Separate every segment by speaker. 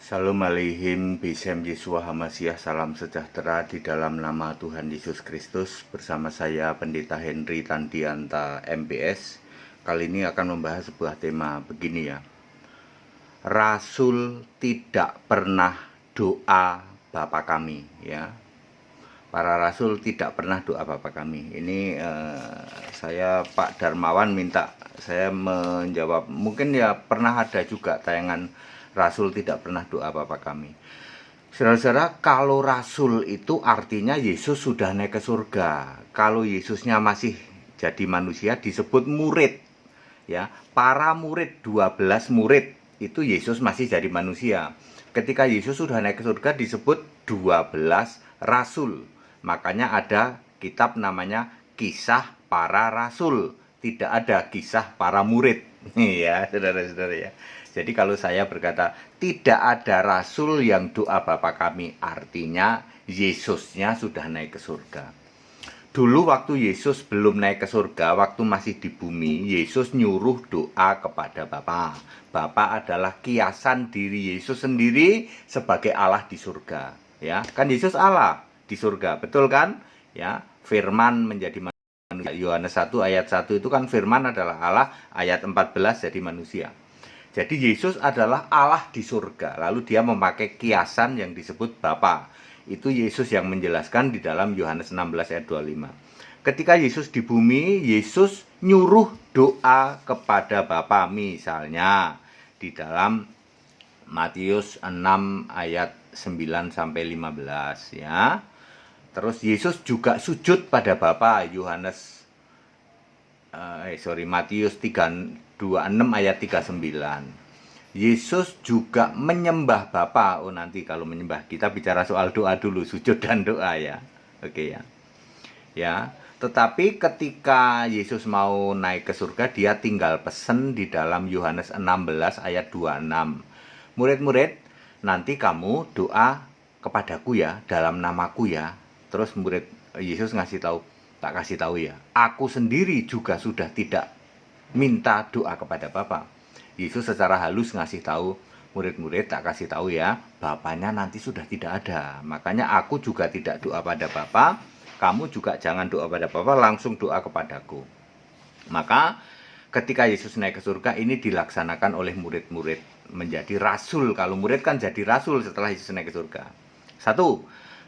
Speaker 1: Shalom aleihim, Bisem Yesua Hamasiah, salam sejahtera di dalam nama Tuhan Yesus Kristus. Bersama saya Pendeta Henry Tandianta MPS. Kali ini akan membahas sebuah tema begini ya. Rasul tidak pernah doa Bapa kami ya. Para rasul tidak pernah doa Bapa kami. Ini saya Pak Darmawan minta saya menjawab. Mungkin ya pernah ada juga tayangan Rasul tidak pernah doa Bapa kami. Saudara-saudara, kalau Rasul itu artinya Yesus sudah naik ke surga. Kalau Yesusnya masih jadi manusia disebut murid. Ya, para murid, 12 murid itu Yesus masih jadi manusia. Ketika Yesus sudah naik ke surga disebut 12 rasul. Makanya ada kitab namanya Kisah Para Rasul. Tidak ada kisah para murid. Ya, saudara-saudara ya. Jadi kalau saya berkata tidak ada rasul yang doa Bapa kami, artinya Yesusnya sudah naik ke surga. Dulu waktu Yesus belum naik ke surga, waktu masih di bumi, Yesus nyuruh doa kepada Bapa. Bapa adalah kiasan diri Yesus sendiri sebagai Allah di surga. Ya, kan Yesus Allah di surga, betul kan? Ya, firman menjadi manusia. Yohanes 1 ayat 1 itu kan firman adalah Allah, ayat 14 jadi manusia. Jadi Yesus adalah Allah di surga. Lalu dia memakai kiasan yang disebut Bapa. Itu Yesus yang menjelaskan di dalam Yohanes 16 ayat 25. Ketika Yesus di bumi, Yesus nyuruh doa kepada Bapa. Misalnya di dalam Matius 6 ayat 9 sampai 15 ya. Terus Yesus juga sujud pada Bapa. Matius 26 ayat 39. Yesus juga menyembah Bapa. Oh, nanti kalau menyembah kita bicara soal doa dulu, sujud dan doa ya. Oke ya. Ya, tetapi ketika Yesus mau naik ke surga, dia tinggal pesen di dalam Yohanes 16 ayat 26. Murid-murid, nanti kamu doa kepadaku ya, dalam namaku ya. Terus murid Yesus ngasih tahu, tak kasih tahu ya. Aku sendiri juga sudah tidak minta doa kepada Bapa. Yesus secara halus ngasih tahu murid-murid, tak kasih tahu ya, Bapaknya nanti sudah tidak ada. Makanya aku juga tidak doa pada Bapa, kamu juga jangan doa pada Bapa, langsung doa kepadaku. Maka ketika Yesus naik ke surga, ini dilaksanakan oleh murid-murid menjadi rasul. Kalau murid kan jadi rasul setelah Yesus naik ke surga. 1.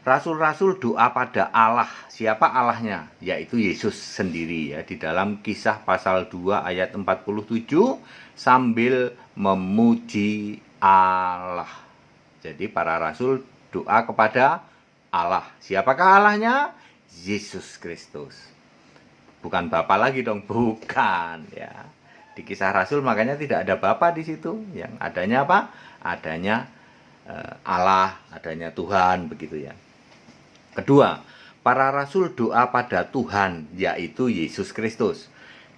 Speaker 1: Rasul-rasul doa pada Allah. Siapa Allahnya? Yaitu Yesus sendiri ya. Di dalam Kisah pasal 2 ayat 47 sambil memuji Allah. Jadi para rasul doa kepada Allah. Siapakah Allahnya? Yesus Kristus. Bukan Bapa lagi dong, bukan ya. Di Kisah Rasul makanya tidak ada Bapa di situ. Yang adanya apa? Adanya Allah, adanya Tuhan begitu ya. Kedua, para rasul doa pada Tuhan, yaitu Yesus Kristus.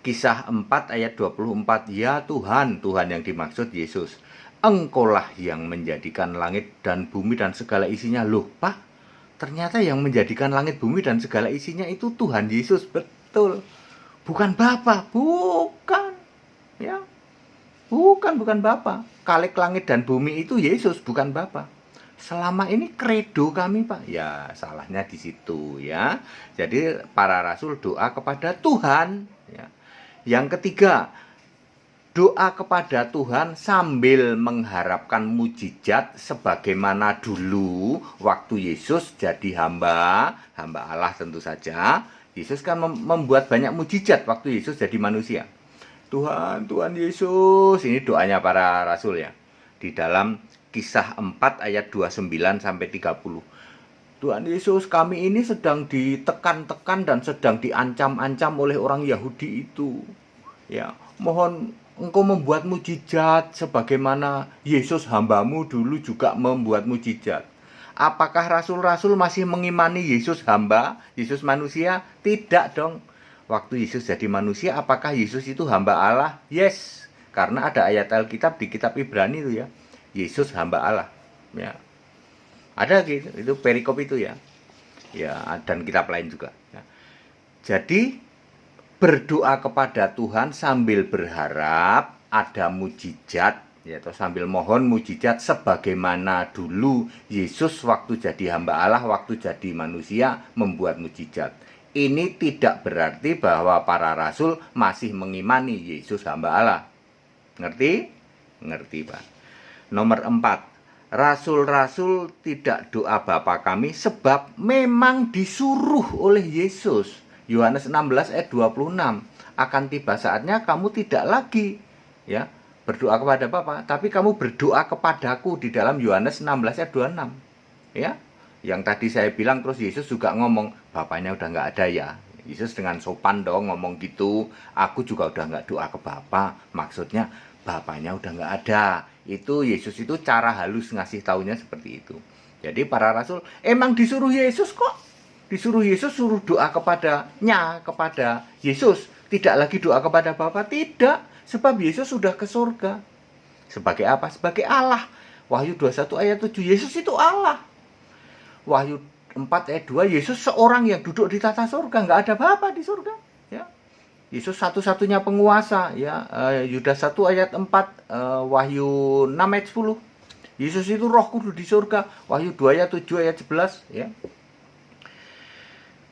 Speaker 1: Kisah 4 ayat 24, ya Tuhan, Tuhan yang dimaksud Yesus. Engkaulah yang menjadikan langit dan bumi dan segala isinya. Loh Pak, ternyata yang menjadikan langit, bumi dan segala isinya itu Tuhan Yesus, betul. Bukan Bapa, bukan. Ya, bukan Bapa. Khalik langit dan bumi itu Yesus, bukan Bapa. Selama ini kredo kami Pak, ya salahnya di situ ya. Jadi para rasul doa kepada Tuhan ya. Yang ketiga, doa kepada Tuhan sambil mengharapkan mujizat sebagaimana dulu waktu Yesus jadi hamba Allah tentu saja. Yesus kan membuat banyak mujizat waktu Yesus jadi manusia. Tuhan Yesus, ini doanya para rasul ya. Di dalam Kisah 4 ayat 29 sampai 30. Tuhan Yesus, kami ini sedang ditekan-tekan dan sedang diancam-ancam oleh orang Yahudi itu. Ya, mohon Engkau membuat mujizat sebagaimana Yesus hambamu dulu juga membuat mujizat. Apakah rasul-rasul masih mengimani Yesus hamba, Yesus manusia? Tidak dong. Waktu Yesus jadi manusia, apakah Yesus itu hamba Allah? Yes, karena ada ayat Alkitab di kitab Ibrani itu ya. Yesus hamba Allah ya. Ada gitu, itu perikop itu ya. Ya, dan kitab lain juga ya. Jadi berdoa kepada Tuhan sambil berharap ada mujizat Ya, atau sambil mohon mujizat sebagaimana dulu Yesus waktu jadi hamba Allah, waktu jadi manusia membuat mujizat. Ini tidak berarti bahwa para rasul masih mengimani Yesus hamba Allah. Ngerti? Ngerti, Pak. Nomor 4. Rasul-rasul tidak doa Bapa kami sebab memang disuruh oleh Yesus. Yohanes 16 ayat 26. Akan tiba saatnya kamu tidak lagi ya berdoa kepada Bapa, tapi kamu berdoa kepadaku di dalam Yohanes 16 ayat 26. Ya. Yang tadi saya bilang, terus Yesus juga ngomong, Bapaknya udah nggak ada ya. Yesus dengan sopan dong ngomong gitu. Aku juga udah nggak doa ke Bapa. Maksudnya Bapaknya udah nggak ada. Itu Yesus itu cara halus ngasih taunya seperti itu. Jadi para rasul emang disuruh Yesus kok. Disuruh Yesus suruh doa kepada Yesus. Tidak lagi doa kepada Bapa, tidak. Sebab Yesus sudah ke surga. Sebagai apa? Sebagai Allah. Wahyu 21 ayat 7, Yesus itu Allah. Wahyu 4 ayat 2, Yesus seorang yang duduk di tata surga. Nggak ada Bapa di surga. Ya. Yesus satu-satunya penguasa, ya. Yudas 1 ayat 4, Wahyu 6 ayat 10. Yesus itu Roh Kudus di surga. Wahyu 2 ayat 7 ayat 11, ya.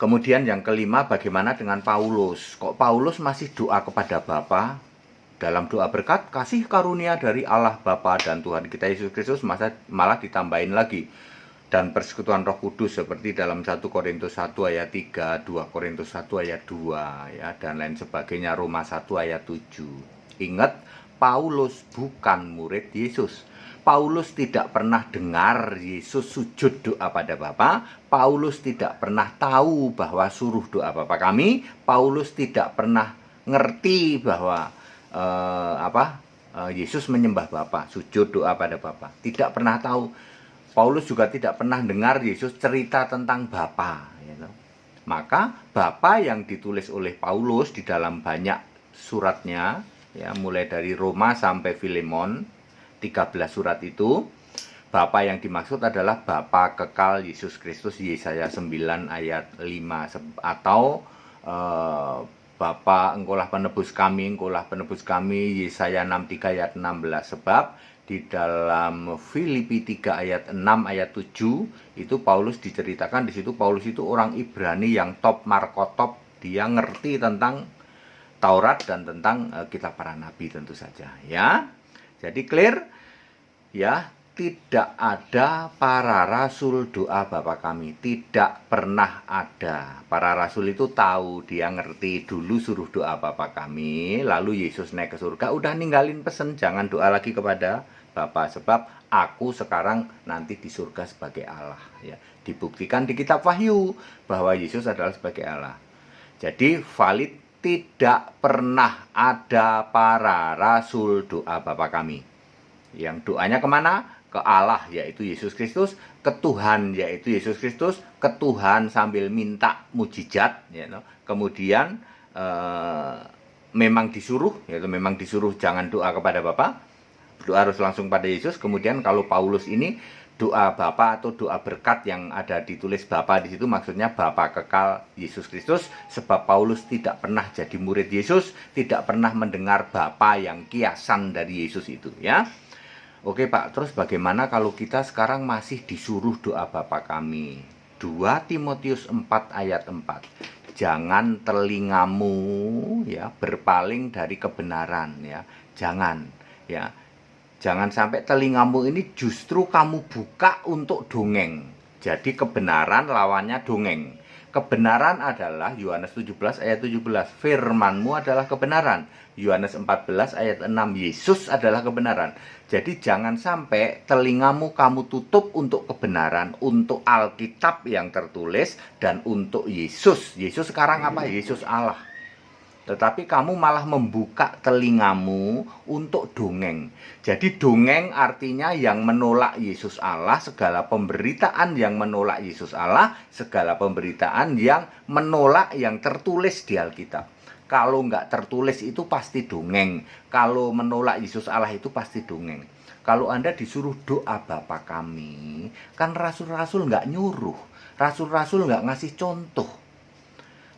Speaker 1: Kemudian yang kelima, bagaimana dengan Paulus? Kok Paulus masih doa kepada Bapa? Dalam doa berkat, kasih karunia dari Allah Bapa dan Tuhan kita Yesus Kristus malah ditambahin lagi. Dan persekutuan Roh Kudus seperti dalam 1 Korintus 1 ayat 3, 2 Korintus 1 ayat 2, ya, dan lain sebagainya, Roma 1 ayat 7. Ingat, Paulus bukan murid Yesus. Paulus tidak pernah dengar Yesus sujud doa pada Bapa. Paulus tidak pernah tahu bahwa suruh doa Bapa kami. Paulus tidak pernah ngerti bahwa Yesus menyembah Bapa, sujud doa pada Bapa. Tidak pernah tahu. Paulus juga tidak pernah dengar Yesus cerita tentang Bapa. Ya. Maka Bapa yang ditulis oleh Paulus di dalam banyak suratnya, ya, mulai dari Roma sampai Filemon, 13 surat itu, Bapa yang dimaksud adalah Bapa kekal Yesus Kristus, Yesaya 9 ayat 5, atau Bapa engkaulah penebus kami, Yesaya 63 ayat 16. Sebab di dalam Filipi 3 ayat 6 ayat 7 itu Paulus diceritakan, di situ Paulus itu orang Ibrani yang top markotop, dia ngerti tentang Taurat dan tentang kitab para nabi tentu saja, ya. Jadi clear, ya. Tidak ada para rasul doa Bapa kami, tidak pernah ada. Para rasul itu tahu, dia ngerti dulu suruh doa Bapa kami, lalu Yesus naik ke surga, udah ninggalin pesen, jangan doa lagi kepada Bapa, sebab aku sekarang nanti di surga sebagai Allah, ya. Dibuktikan di kitab Wahyu bahwa Yesus adalah sebagai Allah. Jadi valid, tidak pernah ada para rasul doa Bapa kami. Yang doanya kemana? Ke Allah, yaitu Yesus Kristus, ke Tuhan, yaitu Yesus Kristus, ke Tuhan sambil minta mujizat, ya, kemudian memang disuruh, yaitu memang disuruh jangan doa kepada Bapa, doa harus langsung pada Yesus. Kemudian kalau Paulus ini doa Bapa atau doa berkat yang ada ditulis Bapa di situ, maksudnya Bapa kekal Yesus Kristus, sebab Paulus tidak pernah jadi murid Yesus, tidak pernah mendengar Bapa yang kiasan dari Yesus itu, ya. Oke Pak, terus bagaimana kalau kita sekarang masih disuruh doa Bapa kami? 2 Timotius 4 ayat 4. Jangan telingamu, ya, berpaling dari kebenaran, ya. Jangan, ya. Jangan sampai telingamu ini justru kamu buka untuk dongeng. Jadi kebenaran lawannya dongeng. Kebenaran adalah Yohanes 17 ayat 17. Firmanmu adalah kebenaran. Yohanes 14 ayat 6. Yesus adalah kebenaran. Jadi jangan sampai telingamu kamu tutup untuk kebenaran, untuk Alkitab yang tertulis, dan untuk Yesus. Yesus sekarang apa? Yesus Allah. Tetapi kamu malah membuka telingamu untuk dongeng. Jadi dongeng artinya yang menolak Yesus Allah, segala pemberitaan yang menolak Yesus Allah, segala pemberitaan yang menolak yang tertulis di Alkitab. Kalau nggak tertulis itu pasti dongeng. Kalau menolak Yesus Allah itu pasti dongeng. Kalau Anda disuruh doa Bapa kami, kan rasul-rasul nggak nyuruh. Rasul-rasul nggak ngasih contoh.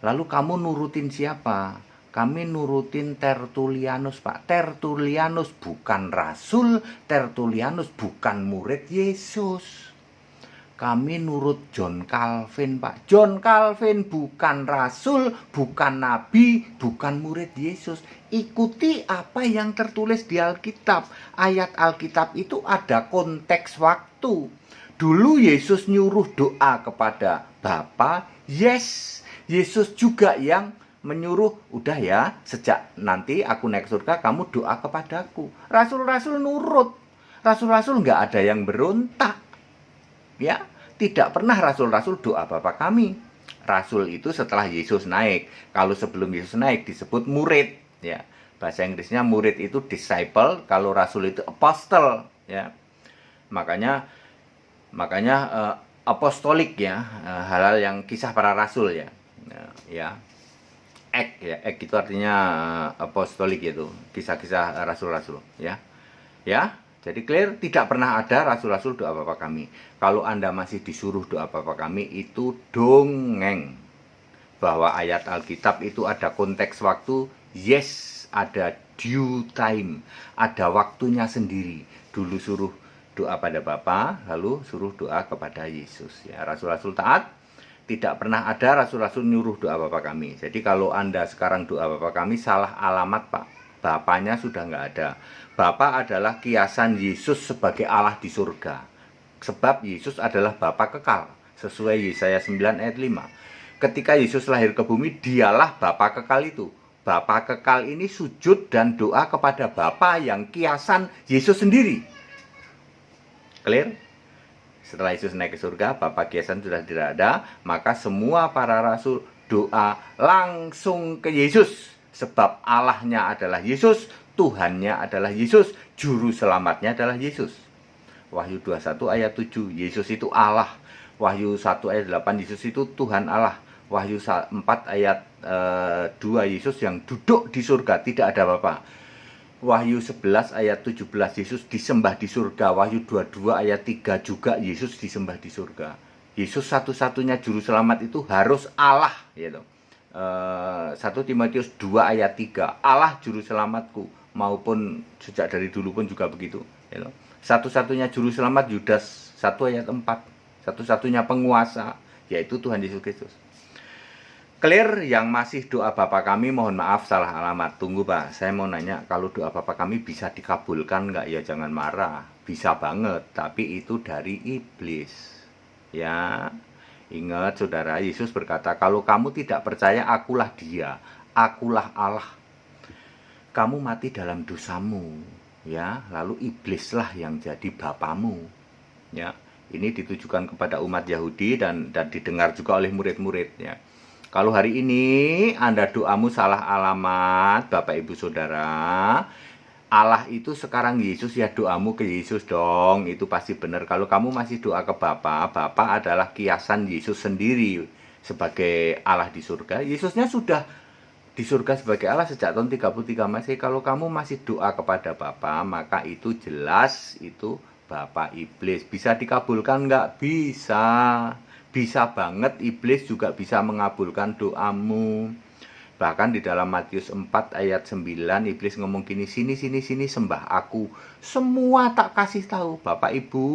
Speaker 1: Lalu kamu nurutin siapa? Kami nurutin Tertulianus, Pak. Tertulianus bukan rasul, Tertulianus bukan murid Yesus. Kami nurut John Calvin, Pak. John Calvin bukan rasul, bukan nabi, bukan murid Yesus. Ikuti apa yang tertulis di Alkitab. Ayat Alkitab itu ada konteks waktu. Dulu Yesus nyuruh doa kepada Bapa. Yes, Yesus juga yang menyuruh, udah ya, sejak nanti aku naik surga, kamu doa kepadaku. Rasul-rasul nurut. Rasul-rasul nggak ada yang berontak. Ya, tidak pernah rasul-rasul doa Bapa kami. Rasul itu setelah Yesus naik. Kalau sebelum Yesus naik disebut murid, ya. Bahasa Inggrisnya murid itu disciple, kalau rasul itu apostle, ya. Makanya apostolik, ya, hal-hal yang kisah para rasul, ya. Ya. Ek itu artinya apostolik, itu kisah-kisah rasul-rasul, ya. Ya. Jadi clear, tidak pernah ada rasul-rasul doa Bapa kami. Kalau Anda masih disuruh doa Bapa kami, itu dongeng. Bahwa ayat Alkitab itu ada konteks waktu, yes, ada due time, ada waktunya sendiri. Dulu suruh doa pada Bapa, lalu suruh doa kepada Yesus. Ya, rasul-rasul taat, tidak pernah ada rasul-rasul nyuruh doa Bapa kami. Jadi kalau Anda sekarang doa Bapa kami, salah alamat, Pak. Bapaknya sudah nggak ada. Bapa adalah kiasan Yesus sebagai Allah di surga. Sebab Yesus adalah Bapa kekal. Sesuai Yesaya 9 ayat 5. Ketika Yesus lahir ke bumi, dialah Bapa kekal itu. Bapa kekal ini sujud dan doa kepada Bapa yang kiasan Yesus sendiri. Clear? Setelah Yesus naik ke surga, Bapa kiasan sudah tidak ada. Maka semua para rasul doa langsung ke Yesus. Sebab Allahnya adalah Yesus, Tuhannya adalah Yesus, Juru Selamatnya adalah Yesus. Wahyu 21 ayat 7, Yesus itu Allah. Wahyu 1 ayat 8, Yesus itu Tuhan Allah. Wahyu 4 ayat 2, Yesus yang duduk di surga, tidak ada Bapa. Wahyu 11 ayat 17, Yesus disembah di surga. Wahyu 22 ayat 3 juga Yesus disembah di surga. Yesus satu-satunya Juru Selamat itu harus Allah, gitu. 1 Timotius 2 ayat 3, Allah Juru Selamatku, maupun sejak dari dulu pun juga begitu, you know. Satu-satunya Juru Selamat Yudas 1 ayat 4, satu-satunya penguasa yaitu Tuhan Yesus Kristus. Clear? Yang masih doa Bapa kami, mohon maaf salah alamat. Tunggu Pak, saya mau nanya, kalau doa Bapa kami bisa dikabulkan nggak? Ya jangan marah, bisa banget, tapi itu dari iblis, ya. Ingat saudara, Yesus berkata, kalau kamu tidak percaya akulah dia, akulah Allah. Kamu mati dalam dosamu, ya. Lalu iblislah yang jadi bapamu, ya. Ini ditujukan kepada umat Yahudi dan didengar juga oleh murid-murid, ya. Kalau hari ini Anda doamu salah alamat, Bapak Ibu Saudara, Allah itu sekarang Yesus, ya doamu ke Yesus dong, itu pasti benar. Kalau kamu masih doa ke Bapa, Bapa adalah kiasan Yesus sendiri sebagai Allah di surga. Yesusnya sudah di surga sebagai Allah sejak tahun 33 Masehi. Kalau kamu masih doa kepada Bapa, maka itu jelas itu Bapa iblis. Bisa dikabulkan nggak? Bisa. Bisa banget, iblis juga bisa mengabulkan doamu. Bahkan di dalam Matius 4 ayat 9, iblis ngomong gini, sini sembah aku, semua tak kasih tahu. Bapak Ibu,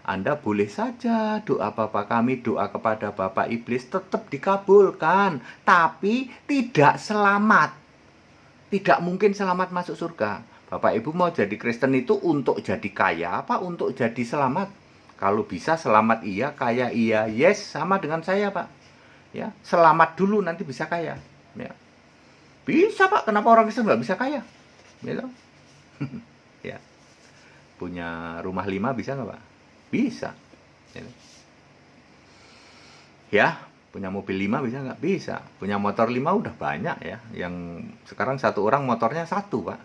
Speaker 1: Anda boleh saja doa Bapa kami, doa kepada Bapak iblis tetap dikabulkan, tapi tidak selamat. Tidak mungkin selamat masuk surga. Bapak Ibu mau jadi Kristen itu untuk jadi kaya apa untuk jadi selamat? Kalau bisa selamat iya, kaya iya. Yes, sama dengan saya Pak. Ya, selamat dulu nanti bisa kaya. Ya. Bisa Pak, kenapa orang Kristen nggak bisa kaya? Gitu. Ya. Punya rumah 5 bisa nggak Pak? Bisa. Gitu. Ya, punya mobil 5 bisa nggak? Bisa. Punya motor 5 udah banyak ya. Yang sekarang satu orang motornya 1 Pak.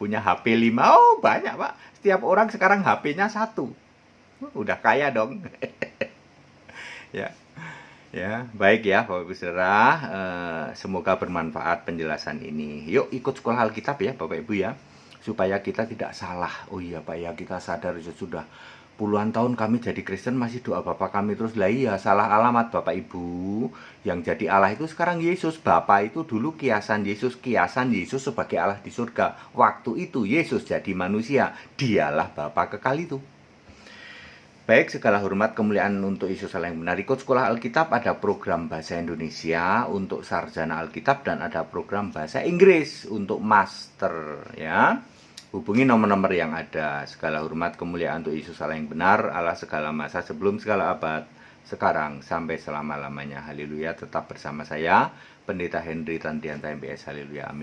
Speaker 1: Punya HP 5, oh banyak Pak. Setiap orang sekarang HP-nya 1. Udah kaya dong. Ya. Ya, baik ya Bapak Ibu Saudara, semoga bermanfaat penjelasan ini. Yuk ikut sekolah Alkitab ya Bapak Ibu ya. supaya kita tidak salah. Oh iya Pak ya, kita sadar sudah puluhan tahun kami jadi Kristen masih doa Bapak kami terus. Lah iya, salah alamat Bapak Ibu. Yang jadi Allah itu sekarang Yesus. Bapak itu dulu kiasan Yesus sebagai Allah di surga. Waktu itu Yesus jadi manusia, dialah Bapa kekal itu. Baik, segala hormat kemuliaan untuk Yesus Allah yang benar. Ikut Sekolah Alkitab ada program bahasa Indonesia untuk sarjana Alkitab dan ada program bahasa Inggris untuk master ya. Hubungi nomor-nomor yang ada. Segala hormat kemuliaan untuk Yesus Allah yang benar, Allah segala masa sebelum segala abad, sekarang sampai selama-lamanya. Haleluya. Tetap bersama saya, Pendeta Henry Tandianta MBS. Haleluya. Amin.